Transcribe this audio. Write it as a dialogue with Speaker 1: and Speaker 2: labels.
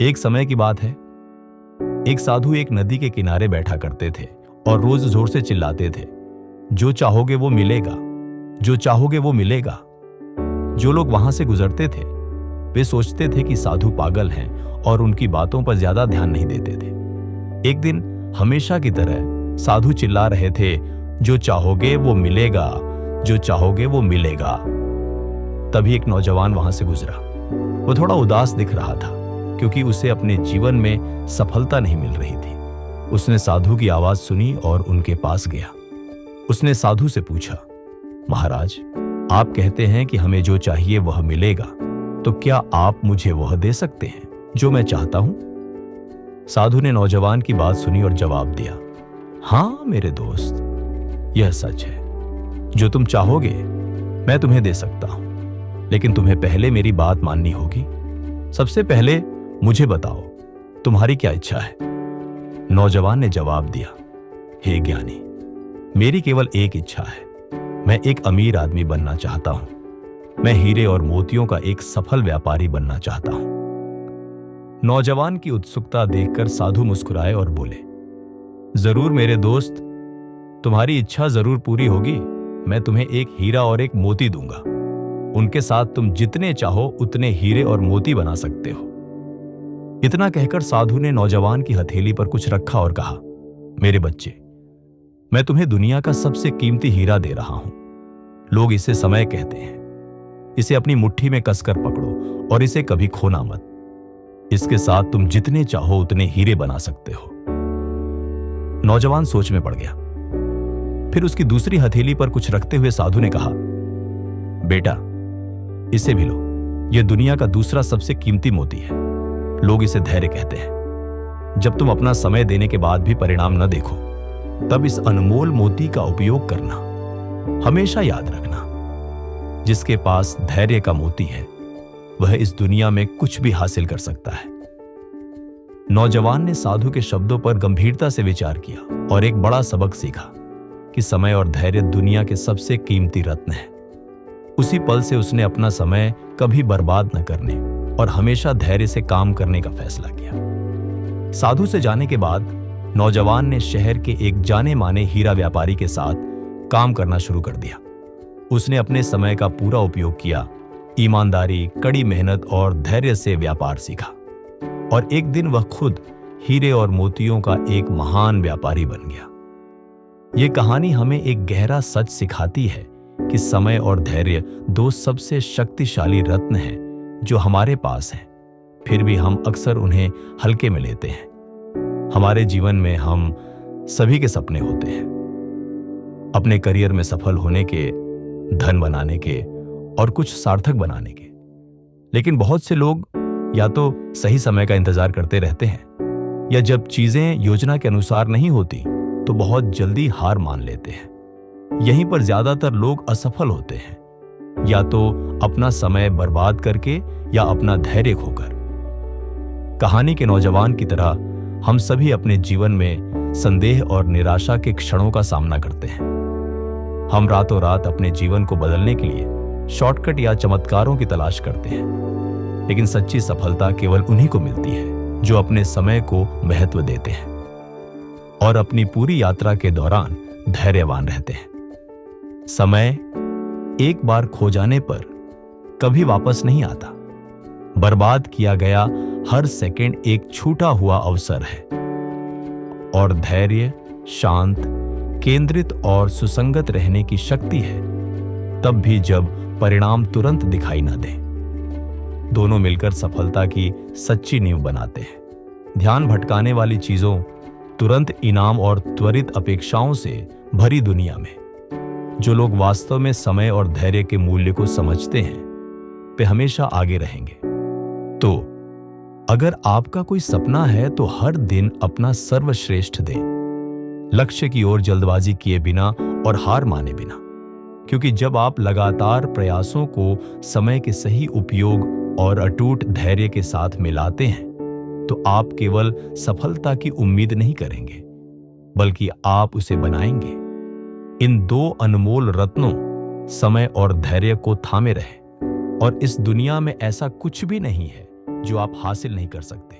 Speaker 1: एक समय की बात है, एक साधु एक नदी के किनारे बैठा करते थे और रोज जोर से चिल्लाते थे, जो चाहोगे वो मिलेगा, जो चाहोगे वो मिलेगा। जो लोग वहां से गुजरते थे वे सोचते थे कि साधु पागल हैं और उनकी बातों पर ज्यादा ध्यान नहीं देते थे। एक दिन हमेशा की तरह साधु चिल्ला रहे थे, जो चाहोगे वो मिलेगा, जो चाहोगे वो मिलेगा। तभी एक नौजवान वहां से गुजरा। वो थोड़ा उदास दिख रहा था क्योंकि उसे अपने जीवन में सफलता नहीं मिल रही थी। उसने साधु की आवाज सुनी और उनके पास गया। उसने साधु से पूछा, महाराज, आप कहते हैं कि हमें जो चाहिए वह मिलेगा, तो क्या आप मुझे वह दे सकते हैं जो मैं चाहता हूं? साधु ने नौजवान की बात सुनी और जवाब दिया, हाँ मेरे दोस्त, यह सच है। जो तुम चाहोगे मैं तुम्हें दे सकता हूं, लेकिन तुम्हें पहले मेरी बात माननी होगी। सबसे पहले मुझे बताओ, तुम्हारी क्या इच्छा है? नौजवान ने जवाब दिया, हे ज्ञानी, मेरी केवल एक इच्छा है। मैं एक अमीर आदमी बनना चाहता हूं। मैं हीरे और मोतियों का एक सफल व्यापारी बनना चाहता हूं। नौजवान की उत्सुकता देखकर साधु मुस्कुराए और बोले, जरूर मेरे दोस्त, तुम्हारी इच्छा जरूर पूरी होगी। मैं तुम्हें एक हीरा और एक मोती दूंगा। उनके साथ तुम जितने चाहो उतने हीरे और मोती बना सकते हो। इतना कहकर साधु ने नौजवान की हथेली पर कुछ रखा और कहा, मेरे बच्चे, मैं तुम्हें दुनिया का सबसे कीमती हीरा दे रहा हूं। लोग इसे समय कहते हैं। इसे अपनी मुट्ठी में कसकर पकड़ो और इसे कभी खोना मत। इसके साथ तुम जितने चाहो उतने हीरे बना सकते हो। नौजवान सोच में पड़ गया। फिर उसकी दूसरी हथेली पर कुछ रखते हुए साधु ने कहा, बेटा, इसे भी लो। यह दुनिया का दूसरा सबसे कीमती मोती है। लोग इसे धैर्य कहते हैं। जब तुम अपना समय देने के बाद भी परिणाम न देखो, तब इस अनमोल मोती का उपयोग करना। हमेशा याद रखना, जिसके पास धैर्य का मोती है वह इस दुनिया में कुछ भी हासिल कर सकता है। नौजवान ने साधु के शब्दों पर गंभीरता से विचार किया और एक बड़ा सबक सीखा कि समय और धैर्य दुनिया के सबसे कीमती रत्न है। उसी पल से उसने अपना समय कभी बर्बाद न करने और हमेशा धैर्य से काम करने का फैसला किया। साधु से जाने के बाद नौजवान ने शहर के एक जाने माने हीरा व्यापारी के साथ काम करना शुरू कर दिया। उसने अपने समय का पूरा उपयोग किया, ईमानदारी, कड़ी मेहनत और धैर्य से व्यापार सीखा और एक दिन वह खुद हीरे और मोतियों का एक महान व्यापारी बन गया। यह कहानी हमें एक गहरा सच सिखाती है कि समय और धैर्य दो सबसे शक्तिशाली रत्न हैं जो हमारे पास हैं, फिर भी हम अक्सर उन्हें हल्के में लेते हैं। हमारे जीवन में हम सभी के सपने होते हैं, अपने करियर में सफल होने के, धन बनाने के और कुछ सार्थक बनाने के। लेकिन बहुत से लोग या तो सही समय का इंतजार करते रहते हैं या जब चीजें योजना के अनुसार नहीं होती तो बहुत जल्दी हार मान लेते हैं। यहीं पर ज्यादातर लोग असफल होते हैं, या तो अपना समय बर्बाद करके या अपना धैर्य खोकर। कहानी के नौजवान की तरह हम सभी अपने जीवन में संदेह और निराशा के क्षणों का सामना करते हैं। हम रातों रात अपने जीवन को बदलने के लिए शॉर्टकट या चमत्कारों की तलाश करते हैं, लेकिन सच्ची सफलता केवल उन्हीं को मिलती है जो अपने समय को महत्व देते हैं और अपनी पूरी यात्रा के दौरान धैर्यवान रहते हैं। समय एक बार खो जाने पर कभी वापस नहीं आता। बर्बाद किया गया हर सेकंड एक छूटा हुआ अवसर है और धैर्य, शांत, केंद्रित और सुसंगत रहने की शक्ति है, तब भी जब परिणाम तुरंत दिखाई न दे। दोनों मिलकर सफलता की सच्ची नींव बनाते हैं। ध्यान भटकाने वाली चीजों, तुरंत इनाम और त्वरित अपेक्षाओं से भरी दुनिया में जो लोग वास्तव में समय और धैर्य के मूल्य को समझते हैं वे हमेशा आगे रहेंगे। तो अगर आपका कोई सपना है तो हर दिन अपना सर्वश्रेष्ठ दें, लक्ष्य की ओर जल्दबाजी किए बिना और हार माने बिना, क्योंकि जब आप लगातार प्रयासों को समय के सही उपयोग और अटूट धैर्य के साथ मिलाते हैं तो आप केवल सफलता की उम्मीद नहीं करेंगे, बल्कि आप उसे बनाएंगे। इन दो अनमोल रत्नों, समय और धैर्य को थामे रहें और इस दुनिया में ऐसा कुछ भी नहीं है जो आप हासिल नहीं कर सकते।